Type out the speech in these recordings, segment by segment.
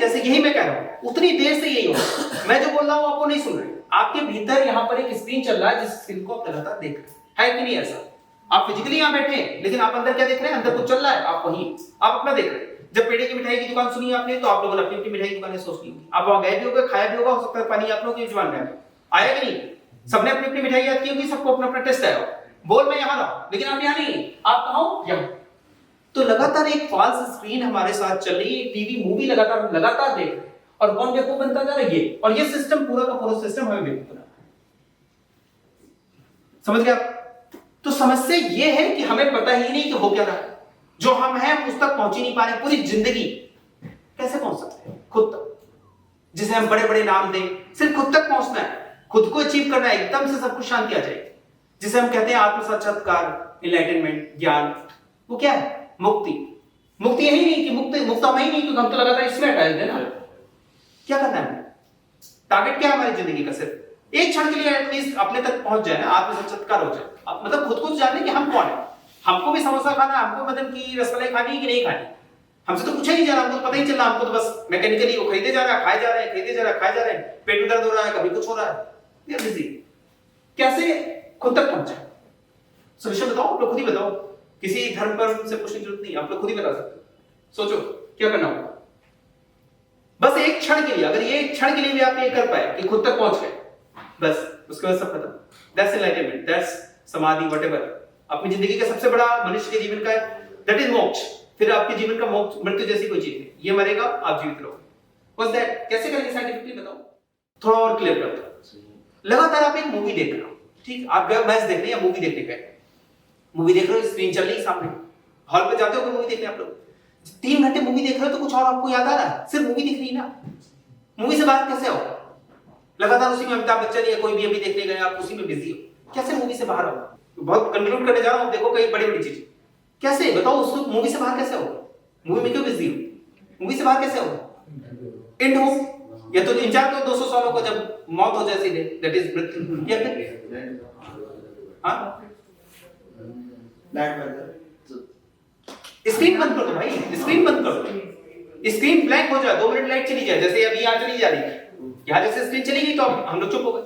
जैसे यही मैं कह रहा हूं, उतनी देर से यही हो, मैं जो बोल रहा हूं आपको नहीं सुन रहे। आपके भीतर यहाँ पर एक स्क्रीन चल रहा है, जिस स्क्रीन को आप लगातार देख रहे हैं, है कि नहीं ऐसा? आप फिजिकली यहाँ बैठे हैं, लेकिन आप अंदर क्या देख रहे हैं? अंदर कुछ चल रहा है, आप वही आप अपना देख रहे हैं। जब पेड़े की मिठाई की दुकान सुनी आपने, तो आप लोगों ने अपनी अपनी मिठाई की दुकानें सोच ली होगी। आप वहां गए भी होगा, खाया भी होगा, हो सकता है पानी आप लोगों की जुबान में आया कि नहीं? सबने अपनी अपनी मिठाई याद की होगी, सबको अपना अपना टेस्ट आया। बोल मैं यहाँ रहा, लेकिन आप यहाँ नहीं, आप कहाँ हो? यहाँ। तो लगातार एक फॉल्स स्क्रीन हमारे साथ चल रही है, टीवी मूवी लगातार देख रहे हैं, और कौन बेवकूफ बनता जा रहा है ये, और ये सिस्टम पूरा का पूरा सिस्टम हमें बेवकूफ बना। समझ गए आप? तो समस्या ये है कि हमें पता ही नहीं कि हो क्या रहा है, जो हम हैं उस तक पहुंच ही नहीं पा रहे। पूरी जिंदगी कैसे पहुंच सकते हैं? खुद तक, जिसे हम बड़े बड़े नाम दें, सिर्फ खुद तक पहुंचना है, खुद को अचीव करना है, एकदम से सब कुछ शांति आ जाएगी, जिसे हम कहते हैं आत्म साक्षात्कार, एनलाइटनमेंट, ज्ञान। वो क्या है? मुक्ति। मुक्ति यही नहीं कि मुक्त हम ही नहीं, क्योंकि हम तो लगातार इसमें अटैच है ना। क्या करना है? टारगेट क्या है हमारी जिंदगी का? सिर्फ एक क्षण के लिए एटलीस्ट अपने तक पहुंच जाए ना, आत्म साक्षात्कार हो जाए। आप मतलब खुद को जानने कि हम कौन है। हमको भी समोसा खाना, हमको मदन की रसमलाई खानी कि नहीं खानी, हमसे तो पूछा ही नहीं जा रहा, हमको पता ही चल रहा, हमको तो बस मैकेनिकली वो खरीदे जा रहा है, खाए जा रहे हैं, खरीदे जा रहा है, खाए जा रहे हैं, पेट में दर्द हो रहा है, कभी कुछ हो रहा है। बिजी। कैसे खुद तक पहुंचे? सोल्यूशन बताओ, आप लोग खुद ही बताओ। किसी धर्म पर से पूछने की जरूरत नहीं, आप लोग खुद ही बता सकते हो। सोचो क्या करना होगा। बस एक क्षण के लिए, अगर ये एक क्षण के लिए भी आप ये कर पाए कि खुद तक पहुंच गए, बस उसके बाद सब खत्म। दैट्स एनलाइटनमेंट, दैट्स समाधि, व्हाटएवर। अपनी जिंदगी का सबसे बड़ा मनुष्य के जीवन का दैट इज मोक्ष। फिर आपके जीवन का मोक्ष मृत्यु जैसी कोई चीज नहीं, ये मरेगा, आप जीवित रहोगे। बस दैट। कैसे करेंगे साइंटिफिकली बताओ, थोड़ा और क्लियर करता हूं। लगातार आप एक मूवी देख रहे हो, ठीक, आप मैच देख रहे हैं या मूवी देखने गए, मूवी देख रहे हो, स्क्रीन चल रही है सामने, हॉल पे जाते हो मूवी देखने आप लोग, 3 घंटे मूवी देख रहे हो, तो कुछ और आपको याद आ रहा है? सिर्फ मूवी दिख रही है ना। मूवी से बाहर कैसे हो? लगातार उसी में अमिताभ बच्चन या कोई भी अभी देखने गए, आप उसी में बिजी हो, कैसे मूवी से बाहर हो? बहुत कंक्लूड करने जा रहा हूं, देखो कई बड़ी बड़ी चीज। कैसे बताओ, उस मूवी से बाहर कैसे हो? मूवी में क्यों बिजी हो? मूवी से बाहर कैसे हो? एंड हो, या तो इंतजार करो 200 सालों का, जब मौत हो जाए सीधे, दैट इज मृत्यु। या फिर हां, स्क्रीन बंद कर दो भाई, स्क्रीन बंद कर दो, स्क्रीन ब्लैंक हो जाए, 2 मिनट लाइट चली जाए, जैसे अभी यहाँ चली जा रही है, यहाँ जैसे स्क्रीन चली गई तो हम लोग चुप हो गए,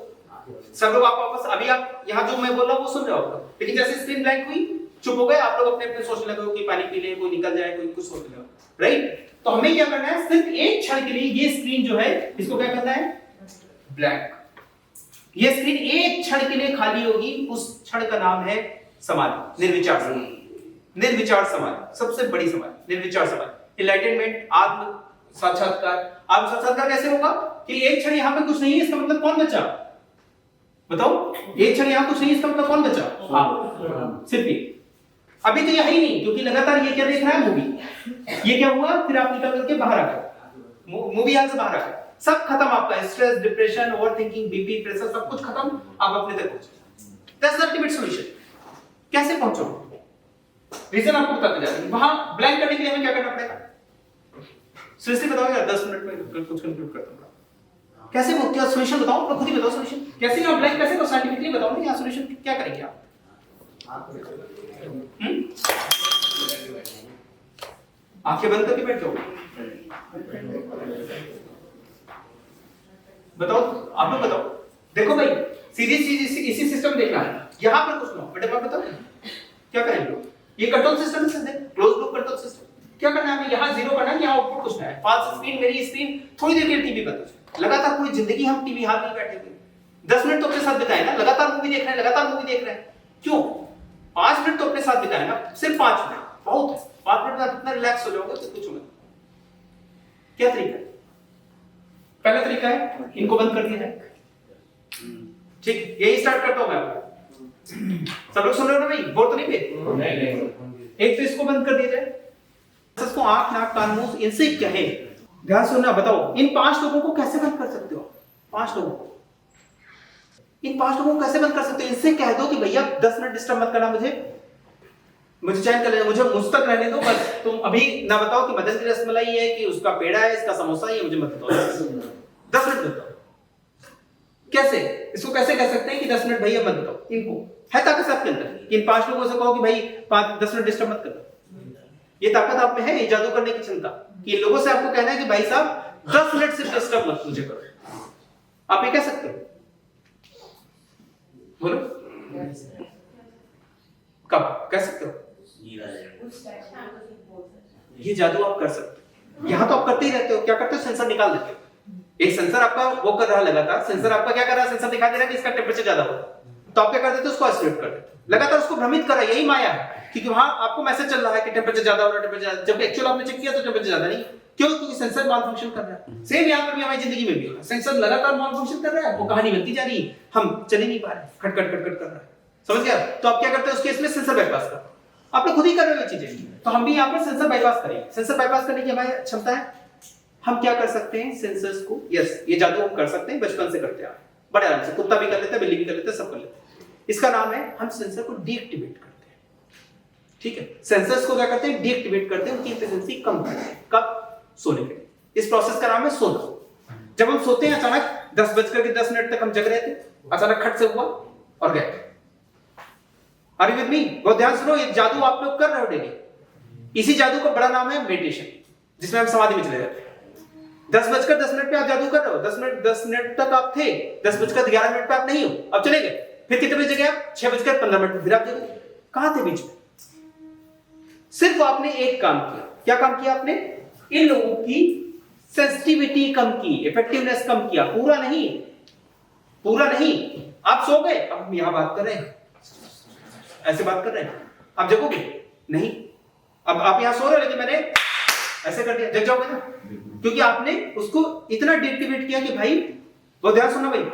सब लोग आप वापस, अभी आप यहाँ जो मैं बोल रहा हूँ वो सुन रहे हो आप लोग, लेकिन जैसे स्क्रीन ब्लैंक हुई, चुप हो गए आप लोग, अपने अपने सोचने लगे हो कि पानी पी ले, कोई निकल जाए, कोई कुछ सोच ले, राइट? तो हमें क्या करना है? सिर्फ एक क्षण के लिए ये स्क्रीन जो है, इसको क्या करना है? ब्लैंक। ये स्क्रीन एक क्षण के लिए खाली होगी, उस क्षण का नाम है समाधि, निर्विचार समाधि। निर्विचार समाधि, सबसे बड़ी समाधि, निर्विचार समाधि, एनलाइटनमेंट, आत्म साक्षात्कार। आत्म साक्षात्कार कैसे होगा? कि एक क्षण यहाँ पे कुछ नहीं है, इसका मतलब कौन बचा? बताओ, एक क्षण यहाँ कुछ नहीं है, इसका मतलब कौन बचा? आप। सिर्फ ये। अभी तो यही नहीं, क्योंकि लगातार ये क्या देख रहा है? मूवी। ये क्या हुआ? फिर आप निकल करके बाहर आ गए, मूवी हाल से बाहर आ गए, सब खत्म आपका, stress, depression, overthinking, BP, pressure, सब कुछ खत्म, आप अपने तक पहुंचे। That's the ultimate solution. कैसे पहुंचोगे? रीजन आपको बताते जा रहे हैं। वहां ब्लैंक करने के लिए हमें क्या करना पड़ेगा? सीरियसली बताओ यार, 10 मिनट में कुछ कंक्लूड करता हूं। कैसे क्या सॉल्यूशन बताओ, आप खुद ही बताओ सॉल्यूशन। कैसे आप ब्लैंक कैसे, तो साइंटिफिकली बताओ ना, यहाँ सॉल्यूशन क्या करेंगे आप? आंखें बंद करके बैठ जाओ, बताओ, आप लोग बताओ। देखो भाई, सीधी चीज इसी सिस्टम देखना है। यहां पर कुछ ना, बेटे बात बताओ क्या करेंगे लोग? ये कंट्रोल सिस्टम है, क्लोज लूप कंट्रोल सिस्टम। क्या करना है हमें? यहाँ जीरो करना है, यहाँ आउटपुट कुछ है। फास्ट स्क्रीन, मेरी स्क्रीन, थोड़ी देर के लिए टीवी बंद, लगातार पूरी जिंदगी हम टीवी हाथ में बैठे हुए, 10 मिनट तो अपने साथ बिताए ना, लगातार मूवी देख रहे हैं, लगातार मूवी देख रहे हैं, क्यों? 5 मिनट तो अपने साथ बिताए ना, सिर्फ 5 मिनट बहुत है। 5 मिनट में इतना रिलैक्स हो जाओगे तो कुछ मत। क्या तरीका है? पहला तरीका है इनको बंद कर दिया जाए, ठीक, यही स्टार्ट करता हूं मैं आपको। सब लोग सुन रहे हो ना भाई? बोर तो नहीं पे? नहीं। एक तो इसको बंद कर दिया जाए, इसको आंख, नाक, कान, मुंह, इनसे कहे, ध्यान सुनना, बताओ इन 5 लोगों को कैसे बंद कर सकते हो? 5 लोगों को, इन 5 लोगों को कैसे बंद कर सकते हो? इनसे कह दो कि भैया 10 मिनट डिस्टर्ब मत करना, मुझे चैन कर लेना, मुझे मुझ तक रहने दो बस। तुम अभी ना बताओ कि मदन की रसमलाई है, कि उसका पेड़ा है, इसका समोसा है, मुझे मत बताओ। 10 मिनट बताओ। कैसे इसको कैसे कह सकते हैं कि 10 मिनट भैया मत बताओ? इनको है ताकत आपके अंदर, इन 5 लोगों से कहो कि भाई 10 मिनट डिस्टर्ब मत करना। ये ताकत आप में है, ये जादू करने की क्षमता, कि इन लोगों से आपको कहना है कि भाई साहब 10 मिनट से डिस्टर्ब मत मुझे करो। आप ये कह सकते हो? बोलो, कब कह सकते हो? ये जादू आप कर सकते हो। यहां तो आप करते ही रहते हो। क्या करते हो? सेंसर निकाल देते हो। एक सेंसर आपका वो कर रहा है लगातार, सेंसर आपका क्या कर रहा है? सेंसर दिखा दे रहा है कि इसका टेंपरेचर ज्यादा हो, तो आप क्या कर देते हो? उसको आइसोलेट कर देते हो, लगातार उसको भ्रमित कर रहा है। यही माया है, क्योंकि वहां आपको मैसेज चल रहा है कि टेंपरेचर ज्यादा हो रहा है, टेंपरेचर, जब एक्चुअल आपने चेक किया तो टेंपरेचर ज्यादा नहीं। क्यों? क्योंकि सेंसर माल फंक्शन कर रहा है। सेम यहां पर भी हमारी जिंदगी में भी होगा, सेंसर लगातार माल फंक्शन कर रहा है, वो कहानी बनती जा रही है, हम चल ही नहीं पा रहे, खटखट खटखट कर रहा है। समझ गया? तो आप क्या करते हो उस केस में? सेंसर बाईपास कर, आप लोग खुद ही कर रहे हो ये चीजें। तो हम भी यहाँ पर सेंसर बाईपास करेंगे। सेंसर बाईपास करने की हमारी क्षमता है। हम क्या कर सकते हैं? सेंसर्स को, यस, ये जादू हम कर सकते हैं, बचपन से करते हैं, बड़े आराम से। कुत्ता भी कर लेता है, बिल्ली भी कर लेता है, सब कर लेते हैं। इसका नाम है, हम सेंसर को डीएक्टिवेट करते हैं। ठीक है, सेंसर्स को क्या करते हैं? डीएक्टिवेट करते हैं, उनकी एफिशिएंसी कम करते हैं। कब? सोने के लिए। इस प्रोसेस का नाम है सोना। जब हम सोते हैं, अचानक 10:10 तक हम जग रहे थे, अचानक खट से हुआ और गए। Are you with me? बहुत ध्यान सुनो, ये जादू आप लोग कर रहे हो डेली। इसी जादू का बड़ा नाम है मेडिटेशन, जिसमें हम समाधि में चले जाते हैं। 10:10 पे आप जादू कर रहे हो। 10 मिनट तक आप थे, 10:11 पे आप नहीं हो, अब चले गए। फिर कितने बजे गए आप? 6:15 पे फिर आप जगह। कहां थे बीच में? सिर्फ आपने एक काम किया। क्या काम किया आपने? इन लोगों की सेंसिटिविटी कम की, इफेक्टिवनेस कम किया। पूरा नहीं, पूरा नहीं। आप सो गए, अब हम यहां बात कर रहे हैं, ऐसे बात कर रहे हैं, आप जगोगे नहीं। अब आप यहां सो रहे हो, लेकिन मैंने ऐसे कर दिया, जग जाओगे ना? क्योंकि आपने उसको इतना डीएक्टिवेट किया कि भाई, बहुत ध्यान सुनना भाई,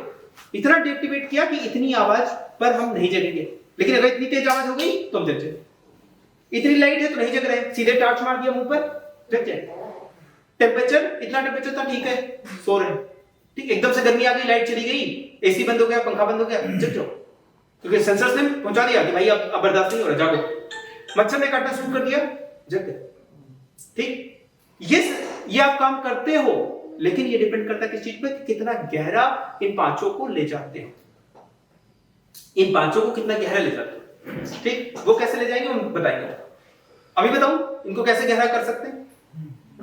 इतना डीएक्टिवेट किया कि इतनी आवाज पर हम नहीं जगेंगे। लेकिन अगर इतनी तेज आवाज हो गई तो हम जग जाए। इतनी लाइट है तो नहीं जग रहे, सीधे टार्च मार दिया मुंह पर, जग जाए। टेम्परेचर, इतना टेम्परेचर था, ठीक है, सो रहे। ठीक, एकदम से गर्मी आ गई, लाइट चली गई, एसी बंद हो गया, पंखा बंद हो गया, जग जाओ। क्योंकि सेंसर्स ने पहुंचा दिया कि भाई अब बर्दाश्त नहीं हो रहा, जागो। मच्छर ने काटना शुरू कर दिया, जग गए। ठीक, ये आप काम करते हो, लेकिन ये डिपेंड करता है किस चीज पे? कितना गहरा इन पांचों को ले जाते हो। इन पांचों को कितना गहरा ले जाते हो। ठीक, वो कैसे ले जाएंगे हम बताएंगे। अभी बताऊं इनको कैसे गहरा कर सकते हैं?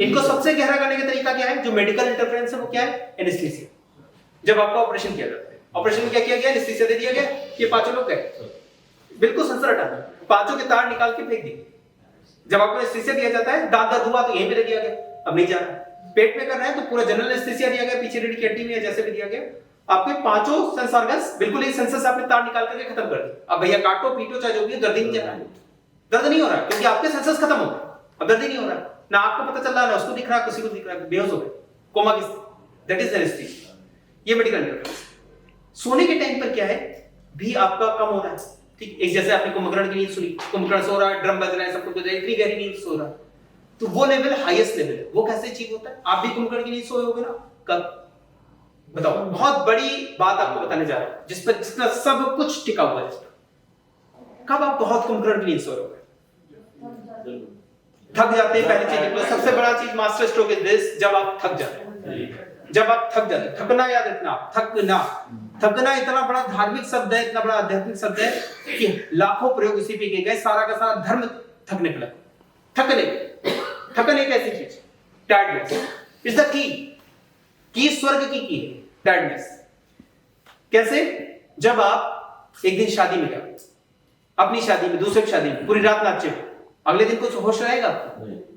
इनको सबसे गहरा करने का तरीका क्या है? जो मेडिकल इंटरफेरेंस है वो क्या है? एनेस्थीसिया। जब आपका ऑपरेशन किया जाता है, ऑपरेशन में क्या किया गया? एनेस्थीसिया दे दिया गया। ये पांचों लोग गए, बिल्कुल सेंसर हटा दिया, पांचों के तार निकाल के फेंक दिए। जब आपको एनेस्थीसिया दिया जाता है, दांत दर्द हुआ तो यहीं पे दे दिया गया, अब नहीं जा रहा। पेट में कर रहे हैं तो पूरा जनरल एनेस्थीसिया दिया गया, पीछे रीढ़ की हड्डी में जैसे भी दिया गया। आपके पांचों सेंस ऑर्गन्स बिल्कुल एक सेंसर से आपने तार निकाल करके खत्म कर दिया। अब भैया काटो पीटो चाहे जो भी, दर्द ही नहीं जा रहा है, दर्द नहीं हो रहा, क्योंकि आपके सेंसर्स खत्म हो गए, अब दर्द ही नहीं हो रहा। ना आपको पता चल रहा है, ना उसको दिख रहा है, किसी को दिख रहा है, बेहोश हो गए, कोमा की, दैट इज एनेस्थीसिया। ये मेडिकल इंटरफेरेंस। सोने के टाइम पर क्या है भी आपका कम हो रहा है। ठीक, एक जैसे आपने कुंभकर्ण की नींद सुनी, कुंभकर्ण सो रहा है, ड्रम बज रहा है, सब कुछ इतनी गहरी नींद सो रहा है, तो वो लेवल हाईएस्ट लेवल है। वो कैसे अचीव होता है? आप भी कुंभकर्ण की नींद सोए होगे ना? कब? बताओ। बहुत बड़ी बात आपको बताने जा रहा हूं, जिस पर जितना सब कुछ टिका हुआ है। कब आप बहुत कुंभकर्ण की नींद सोए होगे? थक जाते हैं, पहली चीज। तो सबसे बड़ा चीज मास्टर स्ट्रोक इज दिस, जब आप थक जाते हैं। जब आप थक जाते हैं, थकना याद रखना, थकना। थकना इतना बड़ा धार्मिक शब्द है, इतना बड़ा आध्यात्मिक शब्द है कि लाखों प्रयोग इसी पे किए गए। सारा का सारा धर्म थकने पे लगा। थकन एक ऐसी चीज, टायर्डनेस इज द की स्वर्ग की है टायर्डनेस। कैसे? जब आप एक दिन शादी में गए, अपनी शादी में, दूसरे की शादी में, पूरी रात नाचे, अगले दिन कुछ होश रहेगा?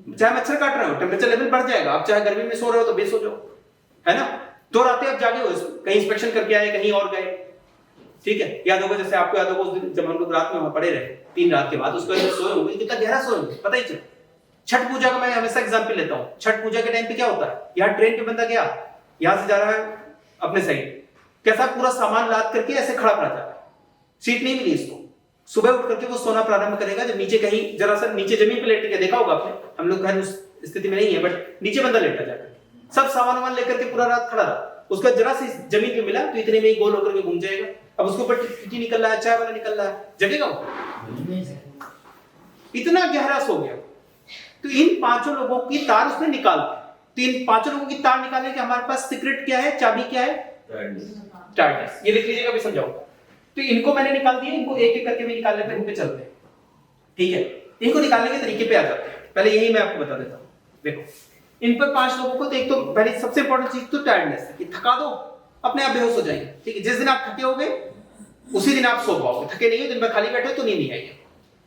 चाहे मच्छर काट रहे हो, टेम्परेचर लेवल बढ़ जाएगा, आप चाहे गर्मी में सो रहे हो तो बेसो जाओ, है ना? 2 रातें आप जागे हो, कहीं इंस्पेक्शन करके आए, कहीं और गए, ठीक है? याद होगा, जैसे आपको याद होगा उस दिन जब हम लोग रात में वहां पड़े रहे 3 रात के बाद, उसके बाद सोए होंगे, कितना गहरा सोए होंगे पता ही चला। छठ पूजा का मैं हमेशा एग्जांपल लेता हूं। छठ पूजा के टाइम पे क्या होता है? यहाँ ट्रेन पे बंदा गया, यहां से जा रहा है अपने साइड, कैसा पूरा सामान लाद करके ऐसे खड़ा पड़ा जाता है, सीट नहीं मिली इसको। सुबह उठ करके वो सोना प्रारंभ करेगा, जब नीचे कहीं जरा सा नीचे जमीन पे लेट के, देखा होगा आपने, हम लोग खैर उस स्थिति में नहीं है, बट नीचे बंदा लेटा जाकर सब सामान वामान लेकर के पूरा रात खड़ा रहा, उसका जरा सी जमीन पे मिला तो इतने में ही गोल होकर के घूम जाएगा। अब उसके ऊपर टीटी निकल रहा है, चाय वाला निकल रहा है, जगेगा वो? इतना गहरा सो गया। तो इन 5 लोगों की तार उसने निकाल दी। तो इन 5 लोगों की तार निकालने के हमारे पास सीक्रेट क्या है, चाबी क्या है? टायर्डनेस। ये लिख लीजिएगा, भी समझाऊंगा। तो इनको मैंने निकाल दिया, इनको एक एक करके भी निकाल लेते हैं, इन पे चलते हैं, ठीक है? इनको निकालने के तरीके पे आ जाते हैं। पहले यही मैं आपको बता देता हूं। देखो, इन पर 5 लोगों को तो एक तो पहले सबसे इंपॉर्टेंट चीज तो टायर्डनेस है कि थका दो, अपने आप बेहोश हो जाएंगे। ठीक है, जिस दिन आप थके होगे उसी दिन आप सो पाओगे। थके नहीं हो, दिन भर खाली बैठे हो तो नींद नहीं आएगी।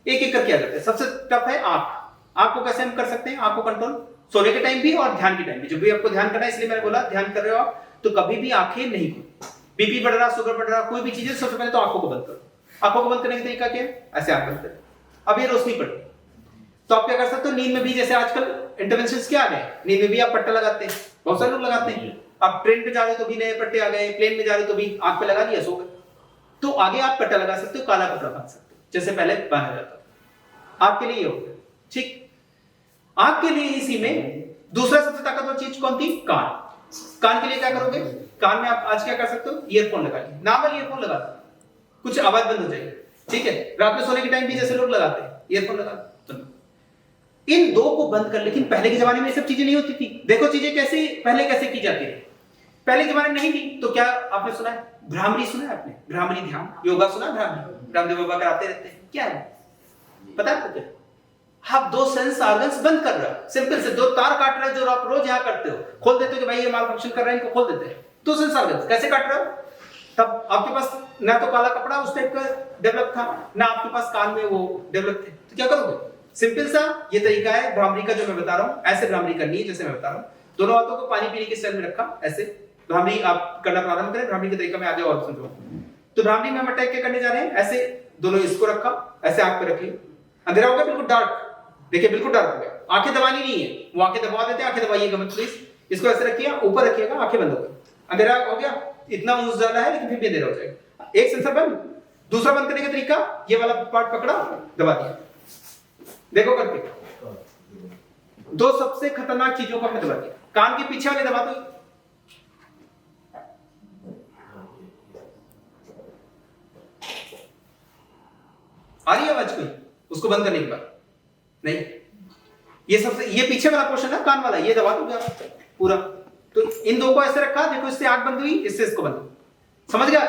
एक एक करके आ जाते हैं। सबसे टफ है आंख। आंख को कैसे हम कर सकते हैं? आंख को कंट्रोल सोने के टाइम भी और ध्यान के टाइम भी। जब भी आपको ध्यान करना है, इसलिए मैंने बोला ध्यान कर रहे हो आप तो कभी भी आंखें नहीं खोलो। बीपी बढ़ रहा, शुगर बढ़ रहा, कोई भी चीज है, सबसे पहले तो आंखों को बंद करो। आंखों को बंद करने का तरीका क्या है? ऐसे आंख बंद करें। अब ये रोशनी पड़ रही, तो आप क्या कर सकते हो? नींद में भी जैसे आजकल इंटरवेंशंस क्या आ गए, नींद में भी आप पट्टा लगाते हैं, बहुत सारे लोग लगाते हैं। आप ट्रेन पे जा रहे हो तो भी नए पट्टे आ गए, प्लेन में जा रहे हो तो भी आंख पे लगा दिया, सो गए। तो आगे आप पट्टा लगा सकते हो, काला कपड़ा बांध सकते हो, जैसे पहले बांधा जाता था। आपके लिए ये हो गया। ठीक, आंख के लिए इसी में दूसरा सबसे ताकतवर चीज कौन थी? कान। कान के लिए क्या करोगे? कान में आप आज क्या कर सकते हो? ईयरफोन लगा लीजिए, नॉर्मल ईयरफोन लगा दो, कुछ आवाज बंद हो जाएगी। ठीक है, रात में सोने के टाइम भी जैसे लोग लगाते हैं ईयरफोन लगा दो। इन दो को बंद कर। लेकिन पहले के जमाने में ये सब चीजें नहीं होती थी। देखो चीजें कैसे पहले कैसे की जाती थी। पहले के जमाने में नहीं थी तो क्या आपने सुना है? भ्रामरी सुना है आपने? भ्रामरी ध्यान योगा सुना है? भ्रामरी रामदेव बाबा कराते रहते हैं। क्या है पता है आपको? क्या आप दो सेंस ऑर्गन्स बंद कर रहे हो, सिंपल से दो तार काट रहे हो जो आप रोज यहां करते हो। खोल देते हो कि भाई ये माल फंक्शन कर रहा है, इनको खोल देते हैं। दो सेंस ऑर्गन्स कैसे काट रहे हो? तब आपके पास ना तो काला कपड़ा उस टाइप का डेवलप था, ना आपके पास कान में वो डेवलप थे, तो क्या करोगे? सिंपल सा ये तरीका है भ्रामरी का जो मैं बता रहा हूं। ऐसे भ्रामरी करनी है जैसे मैं बता रहा हूं। दोनों हाथों को पानी पीने के स्टाइल में रखा, ऐसे भ्रामरी आप करना प्रारंभ करें। भ्रामरी के तरीका में आगे और समझो। तो भ्रामरी में हम अटैक क्या करने जा रहे हैं? ऐसे दोनों इसको रखा, ऐसे आंख पे रखिए। अंधेरा हो गया, बिल्कुल डार्क। देखिए बिल्कुल डार्क हो गया। आंखें दबानी नहीं है, वो आंखें दबा देते हैं, आंखें दबाइएगा मत प्लीज। इसको ऐसे रखिए, ऊपर रखिएगा, आंखें बंद हो गई। अंधेरा हो गया, इतना ऊंच ज्यादा है लेकिन फिर भी अंधेरा हो जाएगा। एक सेंसर बंद। दूसरा बंद करने का तरीका, ये वाला पार्ट पकड़ा, दबा दिया। देखो करके दो सबसे खतरनाक चीजों को हमने दबा दिया। कान के पीछे वाले दबा दो। आ रही है आवाज कोई? उसको बंद करने के बाद नहीं, ये सबसे ये पीछे वाला पोर्शन है कान वाला, ये दबा दो पूरा। तो इन दो को ऐसे रखा, देखो इससे आंख बंद हुई, इससे इसको बंद। समझ गया?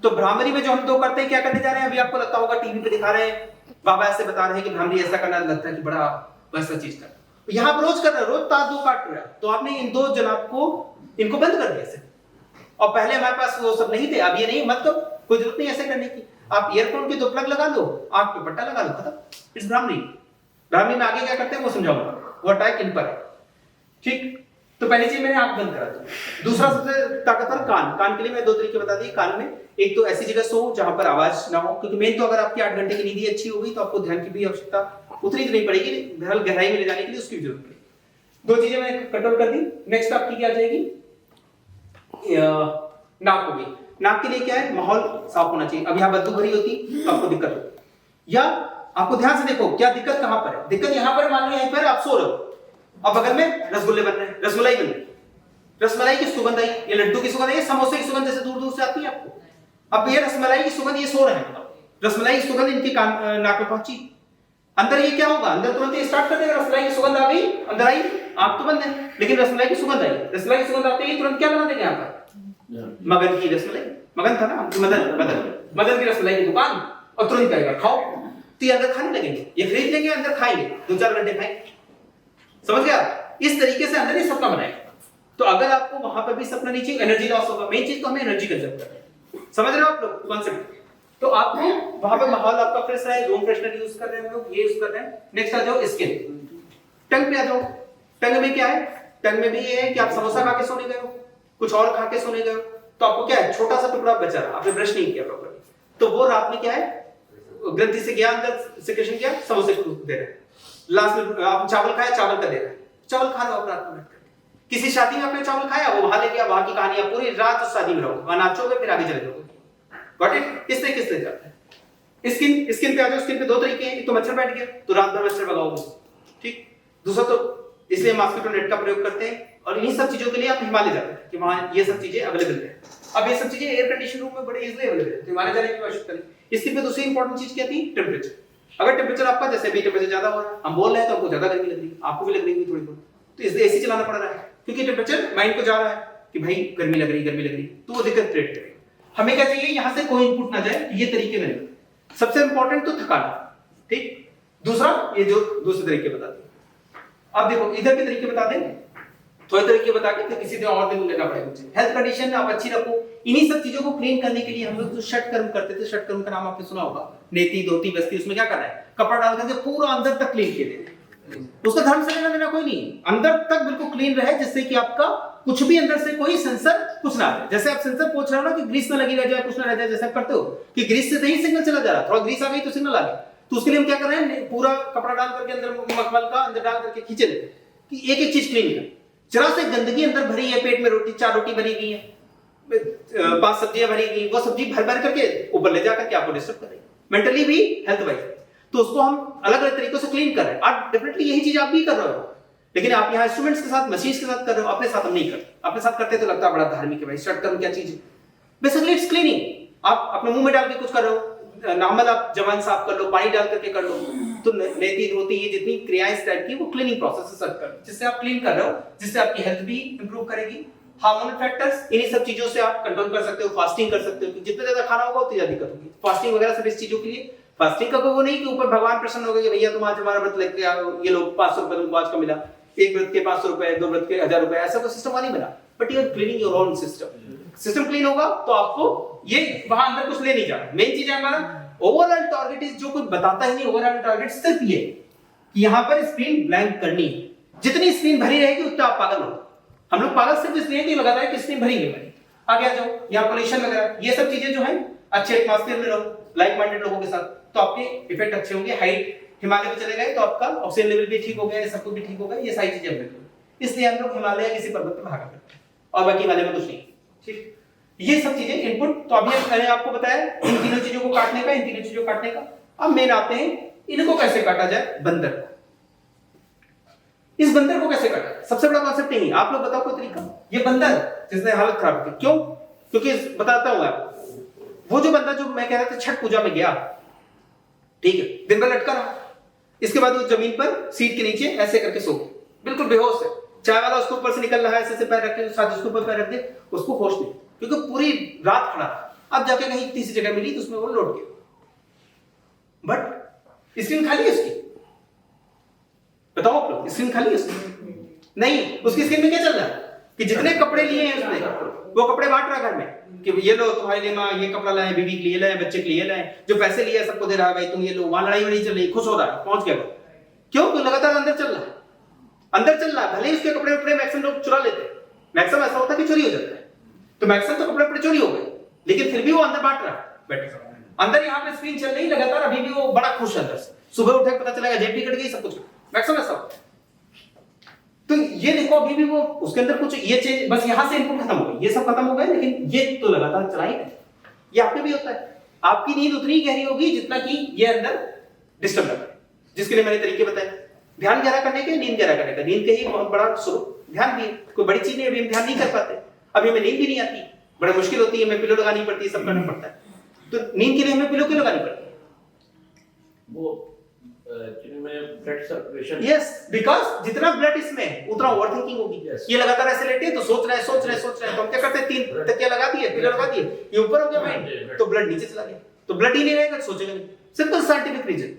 तो भ्रामरी में जो हम दो करते हैं, क्या करने जा रहे हैं? अभी आपको लगता होगा टीवी पे दिखा रहे हैं, बाबा ऐसे बता रहे हैं कि भ्रामरी ऐसा करना, लगता है कि बड़ा वैसा चीज कर। यहां पर रोज कर रहे हैं, रोज तार दो काट रहे हैं, तो आपने इन दो जनाब को इनको बंद कर दिया ऐसे। और पहले हमारे पास वो सब नहीं थे, अब ये नहीं, मत करो, कोई जरूरत नहीं ऐसे करने की। आप ईयरफोन के दो प्लग लगा लो, आंख पे पट्टा लगा लो, खत्म। इस भ्रामरी भ्रामरी में आगे क्या करते हैं वो समझाऊंगा, वो अटैक इन पर है। ठीक, तो पहली चीज मैंने आंख बंद करा दी। दूसरा सबसे ताकतवर कान। कान के लिए मैं दो तरीके बता दिए। कान में एक तो ऐसी जगह सो जहां पर आवाज ना हो, क्योंकि मेन तो अगर आपकी 8 घंटे की नींद ही अच्छी हो गई तो आपको ध्यान की भी आवश्यकता उतनी तो नहीं पड़ेगी, बहरहाल गहराई में ले जाने के लिए उसकी जरूरत पड़ेगी। दो चीजें मैंने कंट्रोल कर दी। नेक्स्ट आपकी क्या आ जाएगी? नाक हो गई। नाक के लिए क्या है? माहौल साफ होना चाहिए। अब यहाँ बदबू भरी होती तो आपको दिक्कत होती, या आपको ध्यान से देखो क्या दिक्कत कहां पर है। दिक्कत यहां पर, मान लो यहीं पर आप सो रहे हो, अब बगल में रसगुल्ले बन रहे हैं, रसमलाई बन रही, रसमलाई की सुगंध आई, ये लड्डू की सुगंध आई, समोसे की सुगंध जैसे दूर दूर से आती है आपको। अब ये रसमलाई की सुगंध, ये सो रहे हैं, रसमलाई की सुगंध इनकी कान नाक में पहुंची, अंदर ये क्या होगा? अंदर तुरंत ये स्टार्ट कर देगा, रसमलाई की सुगंध आ गई, अंदर आई, आंख तो बंद है लेकिन रसमलाई की सुगंध आई। रसमलाई की सुगंध आते ही तुरंत क्या बना देंगे यहाँ पर? मगन की रसमलाई, मगन था ना, मदन की रसमलाई की दुकान, और तुरंत आएगा खाओ। तो ये अंदर खाने लगेंगे, ये खरीद लेंगे, अंदर खाएंगे, 2-4 घंटे खाएंगे। समझ गया? इस तरीके से अंदर ये सपना बनाएगा। तो अगर आपको वहां पर भी सपना नहीं चाहिए, एनर्जी लॉस होगा। मेन चीज तो हमें एनर्जी कंजर्व करना है। समझ रहे हो आप लोग कॉन्सेप्ट? तो आपको वहां पे माहौल आपका फ्रेश रहे, रूम फ्रेशनर यूज कर रहे हैं हम लोग, ये यूज कर रहे हैं। नेक्स्ट आ जाओ स्किन। टंग पे आ जाओ। टंग में क्या है? टंग में भी ये है कि आप समोसा खा के सोने गए हो, कुछ और खा के सोने गए हो, तो आपको क्या है? छोटा सा टुकड़ा बचा रहा, आपने ब्रश नहीं किया प्रॉपर्ली, तो वो रात में क्या है? ग्रंथि से गया, अंदर सिक्रेशन किया, समोसे को दे रहे हैं। लास्ट में आप चावल खाया, चावल का दे रहे हैं, चावल खा रहे हो आप रात में। किसी शादी में आपने चावल खाया, वो वहां ले गया, वहां की कहानी, आप पूरी रात उस शादी में रहोगे, वहां नाचोगे, फिर आगे चले जाओगे। Got it? किससे किससे जाता है? स्किन पे आ जाओ। स्किन पे दो तरीके हैं, एक तो मच्छर बैठ गया तो रात भर मच्छर भगाओगे, ठीक। दूसरा तो इसलिए मॉस्किटो नेट का प्रयोग करते हैं, और इन्हीं सब चीजों के लिए आप हिमालय जाते हैं कि वहां ये सब चीजें अवेलेबल है। अब ये सब चीजें एयर कंडीशन रूम में बड़े इजीली अवेलेबल है, तो हिमालय जाने की आवश्यकता नहीं। इसके पे दूसरी इंपॉर्टेंट चीज क्या थी? टेंपरेचर। अगर टेंपरेचर आपका जैसे भी टेंपरेचर ज्यादा हो रहा है, हम बोल रहे हैं तो आपको ज्यादा गर्मी लग रही है, आपको भी लग रही है थोड़ी बहुत, तो इसलिए एसी चलाना पड़ रहा है, क्योंकि टेंपरेचर माइंड को जा रहा है कि भाई गर्मी लग रही, तो वो दिक्कत क्रिएट करेगा। हमें क्या चाहिए? यहां से कोई इनपुट ना जाए, ये तरीके में। सबसे इंपॉर्टेंट तो थकान, ठीक। दूसरा ये जो दूसरे तरीके बता दें। अब देखो इधर के तरीके बता दें, थोड़े तरीके बता के फिर किसी दिन और दिन लेना पड़ेगा मुझे। हेल्थ कंडीशन आप अच्छी रखो। इन्हीं सब चीजों को क्लीन करने के लिए हम लोग जो षटकर्म करते थे, षटकर्म का नाम आपने सुना होगा, नेति धोती बस्ती, उसमें क्या करना है, कपड़ा डाल करके पूरा अंदर तक क्लीन किए देते। उसका धर्म से लेना देना कोई नहीं, अंदर तक बिल्कुल क्लीन रहे, जिससे कि आपका कुछ भी अंदर से कोई सेंसर कुछ ना रहे। जैसे आप सेंसर पूछ रहे हो ना कि ग्रीस ना लगी रह जाए, कुछ ना रह जाए, जैसे आप करते हो कि ग्रीस से नहीं सिग्नल चला जा रहा, थोड़ा ग्रीस आ गई तो सिग्नल आ गया, तो उसके लिए हम क्या कर रहे हैं, पूरा कपड़ा डाल करके अंदर मखमल का अंदर डाल करके खींचे लेते कि एक एक चीज क्लीन कर। जरा से गंदगी अंदर भरी है, पेट में रोटी 4 रोटी भरी गई है, 5 सब्जियां भरी गई, वो सब्जी भर भर करके ऊपर ले जाकर के आपको डिस्टर्ब करेगी मेंटली भी, हेल्थ वाइज। तो उसको हम अलग अलग तरीकों से क्लीन कर रहे हैं। आप डेफिनेटली यही चीज आप भी कर रहे हो, लेकिन आप यहाँ इंस्ट्रूमेंट्स के साथ, मशीन्स के साथ कर रहे हो, अपने साथ हम नहीं करते। अपने साथ करते तो लगता है बड़ा धार्मिक है भाई, षटकर्म क्या चीज है, बेसिकली इट्स क्लीनिंग। आप अपने मुंह में डाल के कुछ कर रहे हो, नॉर्मल आप जवान साफ कर लो, पानी डाल करके कर लो, तो नेति धोती ये जितनी क्रियाएं इस टाइप की, वो क्लीनिंग प्रोसेस से कर, जिससे आप क्लीन कर रहे हो, जिससे आपकी हेल्थ भी इंप्रूव करेगी। हार्मोनल फैक्टर्स, इन्हीं सब चीजों से आप कंट्रोल कर सकते हो। फास्टिंग कर सकते हो, कि जितना ज्यादा खाना होगा उतनी ज्यादा दिक्कत होगी। फास्टिंग वगैरह सब इस चीजों के लिए। फास्टिंग का वो नहीं कि ऊपर भगवान प्रसन्न हो गए कि भैया तुम आज हमारा व्रत लेके आओ, ये लो 500 रुपए तुमको आज का मिला, एक व्रत के 500 रुपए, 2 व्रत के 1000 रुपए, ऐसा कोई सिस्टम नहीं बना। But you are cleaning your own system. System clean होगा तो आपको ये वहां अंदर कुछ ले नहीं जाना। मेन चीज है हमारा ओवरऑल टारगेट इज, जो कोई बताता ही नहीं, ओवरऑल टारगेट सिर्फ ये कि यहां पर स्क्रीन ब्लैंक करनी है। जितनी स्क्रीन भरी रहेगी उतना आप पागल हो। हम लोग पागल सिर्फ इसलिए कि लगाता है कि स्क्रीन भरी नहीं भरी। आगे आ जाओ, यहाँ पोल्यूशन वगैरह ये सब चीजें जो है, अच्छे एटमॉस्फेयर में रहो, लाइक माइंडेड लोगों के साथ, तो आपके इफेक्ट अच्छे होंगे। हाइट हिमालय में चले गए तो आपका ऑक्सीजन लेवल भी ठीक हो गया, सब कुछ भी ठीक हो गया, ये सारी चीजें हम लोग, इसलिए हम लोग हिमालय किसी पर्वत पर भागा करते हैं, और बाकी हिमालय में कुछ नहीं। ठीक, ये सब चीजें इनपुट। तो अभी मैंने आपको बताया इन तीनों चीजों को काटने का, इन तीनों चीजों को काटने का। अब मेन आते हैं इनको कैसे काटा जाए, बंदर को। इस बंदर को कैसे काटा, सबसे बड़ा कॉन्सेप्ट यही। आप लोग बताओ कोई तरीका। ये बंदर जिसने हालत खराब की, क्यों? क्योंकि बताता हूं आपको, वो जो बंदा जो मैं कह रहा था छठ पूजा में गया, ठीक है, दिन भर लटका रहा, इसके बाद वो जमीन पर सीट के नीचे ऐसे करके सो गया, बिल्कुल बेहोश है। चाय वाला उसके ऊपर से निकल रहा है, ऐसे पैर रख के, साथ उसके ऊपर पैर रख दे, उसको होश नहीं, क्योंकि पूरी रात खड़ा रहा। अब जाके कहीं तीसरी जगह मिली तो उसमें वो लौट गया। बट स्क्रीन खाली है उसकी, बताओ आप लोग, स्क्रीन खाली है उसकी? नहीं, उसकी स्क्रीन में क्या चल रहा है कि जितने कपड़े लिए हैं उसने, वो कपड़े बांट रहा है घर में कि ये लो तुम्हारे लिए, माँ ये कपड़ा लाए, बीवी के लिए लाए, बच्चे के लिए लाए, जो पैसे लिए सबको दे रहा है, भाई तुम ये लो। वहां लड़ाई वड़ी चल रही, खुश हो रहा है, पहुंच गया। क्यों? तो लगातार अंदर चल रहा है, अंदर चल रहा है। भले ही उसके कपड़े उपड़े मैक्सिमम लोग चुरा लेते हैं, मैक्सिमम ऐसा होता है कि चोरी हो जाता है, तो मैक्सिमम तो कपड़े उपड़े चोरी हो गए, लेकिन फिर भी वो अंदर बांट रहा है बैठे अंदर। यहाँ पे स्क्रीन चल रही लगातार, अभी भी वो बड़ा खुश है अंदर से। सुबह उठे पता चलेगा जेब भी कट गई, सब कुछ मैक्सिमम ऐसा होता है। तो ये देखो अभी भी वो उसके अंदर कुछ ये चीज, बस यहां से इनपुट खत्म हो गई, ये सब खत्म हो गए, लेकिन ये तो लगातार चला ही नहीं। ये आप पे भी होता है। आपकी नींद उतनी गहरी होगी जितना कि ये अंदर डिस्टर्ब लगा, जिसके लिए मैंने तरीके बताए। ध्यान गहरा करने के, नींद गहरा करने का, नींद के ही बहुत बड़ा स्रोत ध्यान भी है। कोई बड़ी चीज नहीं, अभी हम ध्यान नहीं कर पाते, अभी हमें नींद भी नहीं आती, बड़ा मुश्किल होती है, हमें पिलो लगानी पड़ती है, सब करना पड़ता है। तो नींद के लिए हमें पिलो क्यों लगानी पड़ती है? वो में ब्लड सर्कुलेशन, यस, बिकॉज़ जितना ब्लड इसमें उतना ओवरथिंकिंग होगी। ये लगातार ऐसे लेटे तो सोच रहे तो हम क्या करते हैं, 3 तकिया लगा दिए, पिलो लगा दिए, ये ऊपर हो गया माइंड, तो ब्लड नीचे चला गया, तो ब्लड ही नहीं रहेगा, सोचेगा नहीं। Simple scientific reason.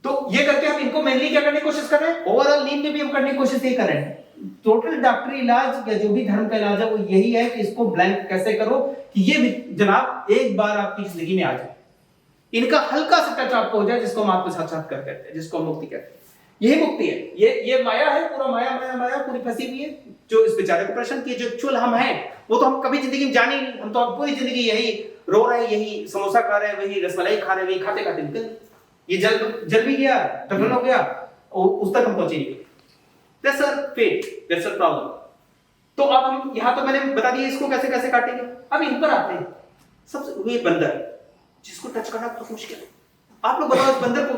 तो ये करके हम इनको मेनली क्या करने की कोशिश कर रहे हैं, ओवरऑल नींद में भी हम करने की कोशिश ये कर रहे हैं। टोटल डॉक्टरी इलाज या जो भी धर्म का इलाज है वो यही है कि इसको ब्लैंक कैसे करो कि ये जनाब एक बार आपकी जिंदगी में आ जाए, इनका हल्का सा टच आपको हो जाए, जिसको हम आत्म साक्षात्कार कहते हैं, जिसको मुक्ति कहते हैं। यही मुक्ति है। ये माया है, पूरा माया पूरी फंसी हुई है जो इस बेचारे को परेशान किए। जो एक्चुअल हम हैं वो तो हम कभी जिंदगी में जाने नहीं, हम तो पूरी जिंदगी यही रो रहे हैं, यही समोसा खा रहे हैं, वही रसमलाई खा रहे हैं, वही खाते खाते निकल। ये जल भी गया, टफन हो गया, उस तक हम पहुंचे नहीं। That's our fate, that's our problem. तो अब हम यहाँ तो मैंने बता दिया इसको कैसे कैसे काटेंगे। अब इन पर आते हैं। सबसे ये बंदर जिसको टच करना बहुत मुश्किल है। आप लोग बताओ इस बंदर को